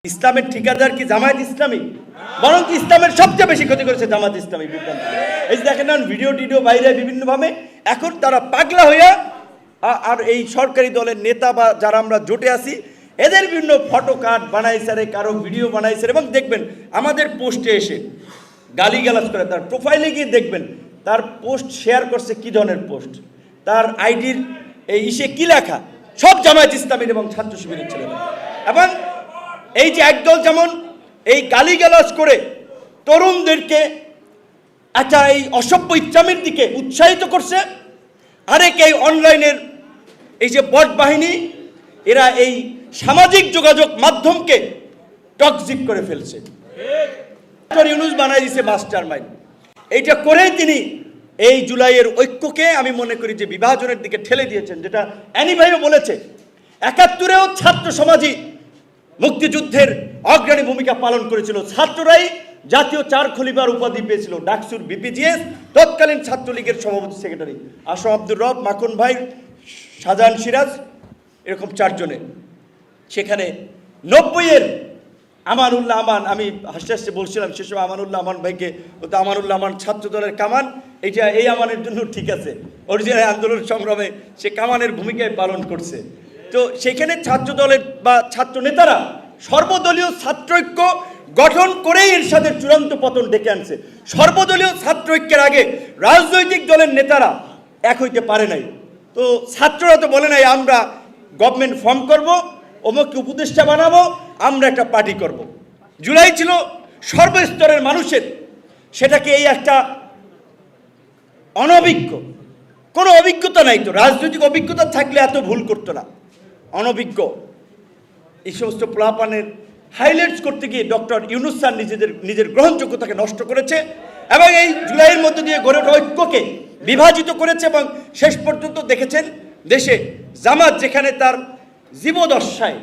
ইসলামের ঠিকাদার কি জামায়াত ইসলামী? বরং কি ইসলামের সবচেয়ে বেশি ক্ষতি করেছে জামায়াত ইসলামী বিভ্রান্ত। এই যে দেখেন না ভিডিও বাইরে বিভিন্নভাবে এখন তারা পাগলা হইয়া আর এই সরকারি দলের নেতা বা যারা আমরা জোটে আছি এদের বিভিন্ন ফটো কার্ড বানাইছে, কারো ভিডিও বানাইছে এবং দেখবেন আমাদের পোস্টে এসে গালিগালাজ করে, তার প্রোফাইলে গিয়ে দেখবেন তার পোস্ট শেয়ার করছে কি ধরনের পোস্ট, তার আইডির এই ইসে কি লেখা, সব জামায়াত ইসলামীর এবং ছাত্র শিবিরের ছেলেরা। এবং এই যে একদল যেমন এই গালিগালাজ করে তরুণদেরকে একটা এই অসভ্য ইসলামের দিকে উৎসাহিত করছে, আরেক এই অনলাইনের এই যে বট বাহিনী এরা এই সামাজিক যোগাযোগ মাধ্যমকে টক্সিক করে ফেলছে। ইউনূস বানাই দিয়েছে মাস্টার মাইন্ড। এইটা করেই তিনি এই জুলাইয়ের ঐক্যকে আমি মনে করি যে বিভাজনের দিকে ঠেলে দিয়েছেন, যেটা অ্যানি ভাইও বলেছে। ৭১-এও ছাত্র সমাজই মুক্তিযুদ্ধের অগ্রণী ভূমিকা পালন করেছিল, ছাত্ররাই জাতীয় চার খলিফার উপাধি পেয়েছিল। ডাকসুর বিপিজিএস তৎকালীন ছাত্রলীগের সভাপতি সেক্রেটারি আসম আব্দুর রব, মাখন ভাই, শাহজাহান সিরাজ, এরকম চারজনে। সেখানে ৯০-এর আমানুল্লাহ আমান, আমি হাসতে হাসতে বলছিলাম সে সময় আমানুল্লাহ আমান ভাইকে, ও তো আমানুল্লাহ আমান ছাত্র দলের কামান, এইটা এই আমানের জন্য ঠিক আছে, অরিজিনাল আন্দোলন সংগ্রামে সে কামানের ভূমিকায় পালন করছে। তো সেখানে ছাত্র দলের বা ছাত্র নেতারা সর্বদলীয় ছাত্রৈক্য গঠন করেই এরশাদের চূড়ান্ত পতন ডেকে আনছে। সর্বদলীয় ছাত্রৈক্যের আগে রাজনৈতিক দলের নেতারা এক হইতে পারে নাই। তো ছাত্ররা তো বলে নাই আমরা গভর্নমেন্ট ফর্ম করব, অমুককে উপদেষ্টা বানাবো, আমরা একটা পার্টি করব। জুলাই ছিল সর্বস্তরের মানুষের, সেটাকে এই একটা অনভিজ্ঞ, কোনো অভিজ্ঞতা নাই, তো রাজনৈতিক অভিজ্ঞতা থাকলে এত ভুল করতো না। অনভিজ্ঞ এই সমস্ত প্লাপানের হাইলাইটস করতে গিয়ে ডক্টর ইউনূস স্যার নিজের গ্রহণযোগ্যতাকে নষ্ট করেছে এবং এই জুলাইয়ের মধ্যে দিয়ে গড়ে ওঠা ঐক্যকে বিভাজিত করেছে। এবং শেষ পর্যন্ত দেখেছেন দেশে জামাত যেখানে তার জীবদশায়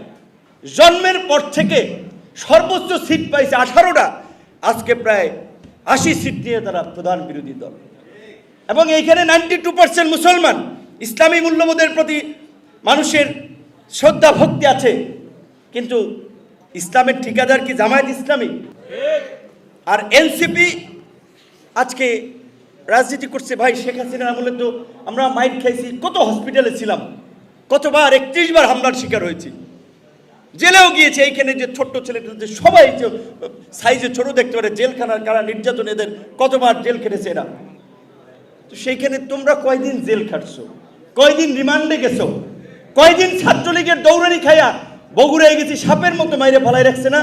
জন্মের পর থেকে সর্বোচ্চ সিট পাইছে 18টা, আজকে প্রায় 80 সিট নিয়ে তারা প্রধান বিরোধী দল। এবং এইখানে 92% মুসলমান, ইসলামী মূল্যবোধের প্রতি মানুষের শ্রদ্ধা ভক্তি আছে, কিন্তু ইসলামের ঠিকাদার কি জামায়াত ইসলামী? আর এনসিপি আজকে রাজনীতি করছে। ভাই শেখ হাসিনার আমলে তো আমরা মাইর খাইছি, কত হসপিটালে ছিলাম, কতবার 31 বার হামলার শিকার হয়েছি, জেলেও গিয়েছে। এইখানে যে ছোট্ট ছেলেটা সবাই সাইজে ছোট দেখতে পারে, জেলখানার কারা নির্যাতন, এদের কতবার জেল খেটেছে এরা। তো সেইখানে তোমরা কয়দিন জেল খাটছো, কয়দিন রিমান্ডে গেছো, কয়দিন ছাত্রলীগের দৌড়ানি খাইয়া বগুড়ায় গেছি সাপের মতো মাইরে ফেলাই রাখছে না।